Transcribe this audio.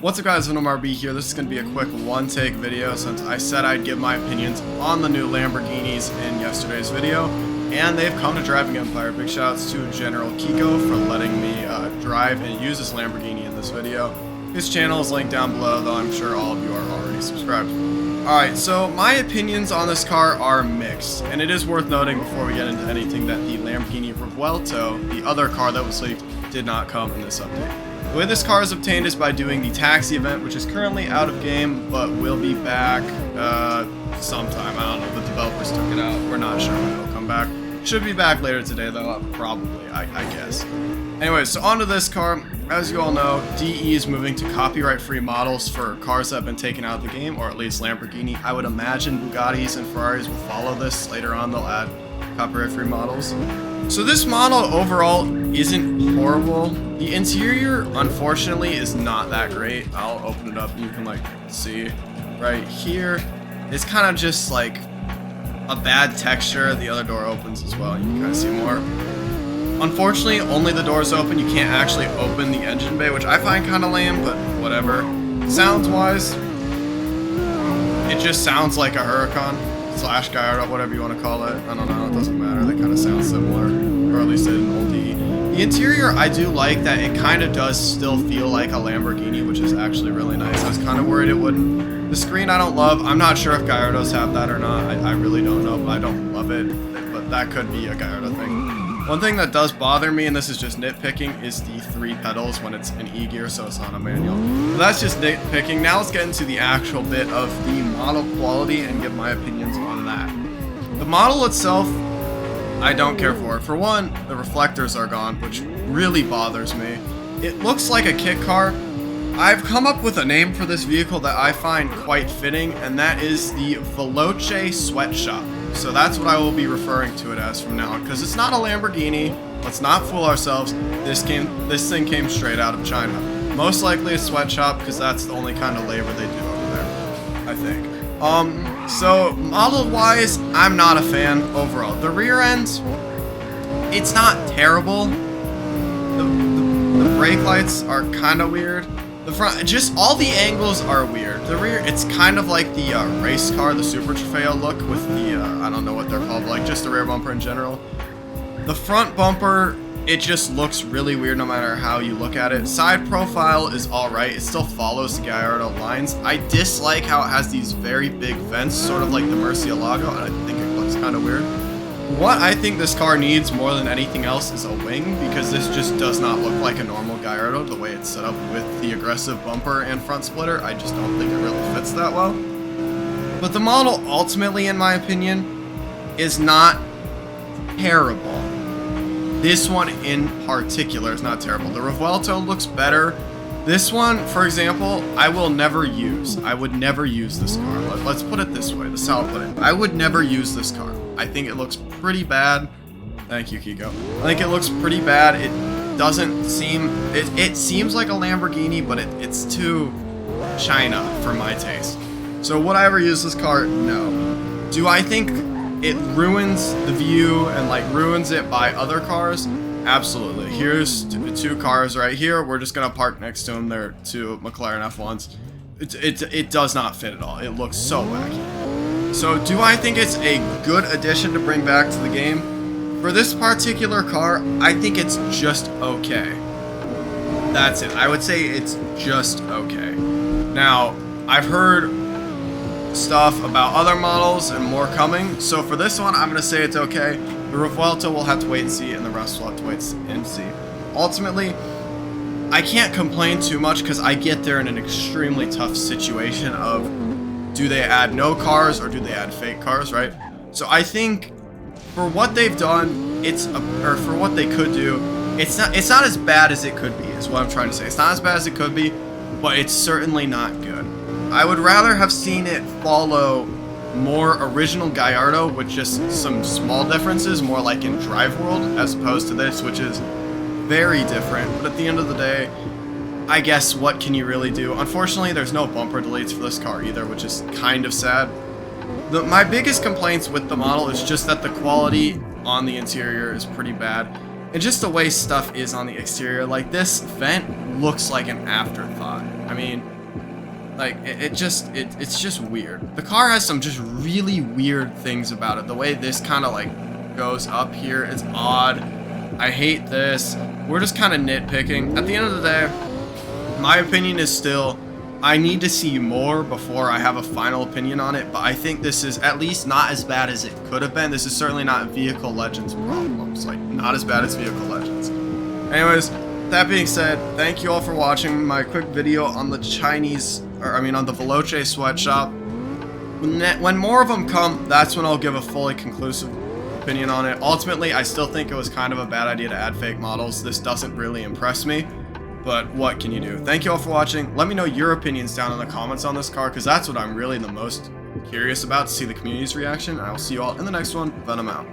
What's up guys, Venom RB here. This is going to be a quick one-take video since I said I'd give my opinions on the new Lamborghinis in yesterday's video, and they've come to Driving Empire. Big shouts to General Kiko for letting me drive and use this Lamborghini in this video. His channel is linked down below, though I'm sure all of you are already subscribed. Alright, so my opinions on this car are mixed, and it is worth noting before we get into anything that the Lamborghini Revuelto, the other car that was leaked, did not come in this update. The way this car is obtained is by doing the taxi event, which is currently out of game, but will be back sometime. I don't know, the developers took it out. We're not sure when it'll come back. Should be back later today though, probably, I guess. Anyways, so onto this car. As you all know, DE is moving to copyright-free models for cars that have been taken out of the game, or at least Lamborghini. I would imagine Bugattis and Ferraris will follow this. Later on, they'll add copyright-free models. So this model overall isn't horrible. The interior, unfortunately, is not that great. I'll open it up and you can like see right here. It's kind of just like a bad texture. The other door opens as well. You can kind of see more. Unfortunately, only the doors open. You can't actually open the engine bay, which I find kind of lame, but whatever. Sounds-wise, it just sounds like a Huracan / Gallardo, whatever you want to call it. I don't know, it doesn't matter. They kind of sound similar, or at least they did in old DE. The interior, I do like that it kind of does still feel like a Lamborghini, which is actually really nice. I was kind of worried it wouldn't. The screen I don't love. I'm not sure if Gallardos have that or not. I really don't know, but I don't love it. But that could be a Gallardo thing. One thing that does bother me, and this is just nitpicking, is the 3 pedals when it's an E-gear, so it's not a manual. But that's just nitpicking. Now let's get into the actual bit of the model quality and give my opinions on that. The model itself, I don't care for it. For one, the reflectors are gone, which really bothers me. It looks like a kit car. I've come up with a name for this vehicle that I find quite fitting, and that is the Veloce Sweatshop. So that's what I will be referring to it as from now on, because it's not a Lamborghini. Let's not fool ourselves. This thing came straight out of China. Most likely a sweatshop, because that's the only kind of labor they do over there, I think. So model-wise, I'm not a fan overall. The rear end, it's not terrible. The brake lights are kind of weird. The front, just all the angles are weird. The rear, it's kind of like the race car, the Super Trofeo look with the, I don't know what they're called, like just the rear bumper in general. The front bumper, it just looks really weird no matter how you look at it. Side profile is alright, it still follows the Gallardo lines. I dislike how it has these very big vents, sort of like the Murcielago, and I think it looks kind of weird. What I think this car needs more than anything else is a wing, because this just does not look like a normal Gallardo the way it's set up with the aggressive bumper and front splitter. I just don't think it really fits that well. But the model ultimately, in my opinion, is not terrible. This one in particular is not terrible. The Revuelto looks better. This one, for example, I will never use. I would never use this car. Let's put it this way. This is how I'll put it. I would never use this car. I think it looks pretty bad. Thank you, Kiko. I think it looks pretty bad. It doesn't seem... It seems like a Lamborghini, but it's too China for my taste. So would I ever use this car? No. Do I think it ruins the view and like ruins it by other cars? Absolutely. Here's two cars right here. We're just gonna park next to them. They're two McLaren F1s. It does not fit at all. It looks so wacky. So do I think it's a good addition to bring back to the game? For this particular car, I think it's just okay. That's it. I would say it's just okay. Now, I've heard stuff about other models and more coming. So for this one, I'm gonna say it's okay. The Revuelto will have to wait and see, and the rest will have to wait and see. Ultimately, I can't complain too much because I get there in an extremely tough situation of do they add no cars or do they add fake cars, right? So I think for what they've done, or for what they could do, it's not as bad as it could be, is what I'm trying to say. It's not as bad as it could be, but it's certainly not good. I would rather have seen it follow more original Gallardo with just some small differences, more like in Drive World, as opposed to this, which is very different. But at the end of the day, I guess what can you really do? Unfortunately, there's no bumper deletes for this car either, which is kind of sad. My biggest complaints with the model is just that the quality on the interior is pretty bad. And just the way stuff is on the exterior, like this vent looks like an afterthought. I mean, like, it's just weird. The car has some just really weird things about it. The way this kind of, like, goes up here is odd. I hate this. We're just kind of nitpicking. At the end of the day, my opinion is still, I need to see more before I have a final opinion on it, but I think this is at least not as bad as it could have been. This is certainly not Vehicle Legends problems. Like, not as bad as Vehicle Legends. Anyways, that being said, thank you all for watching my quick video on the on the Veloce sweatshop. When more of them come, that's when I'll give a fully conclusive opinion on it. Ultimately, I still think it was kind of a bad idea to add fake models. This doesn't really impress me, but what can you do? Thank you all for watching. Let me know your opinions down in the comments on this car, because that's what I'm really the most curious about, to see the community's reaction. I will see you all in the next one. Venom out.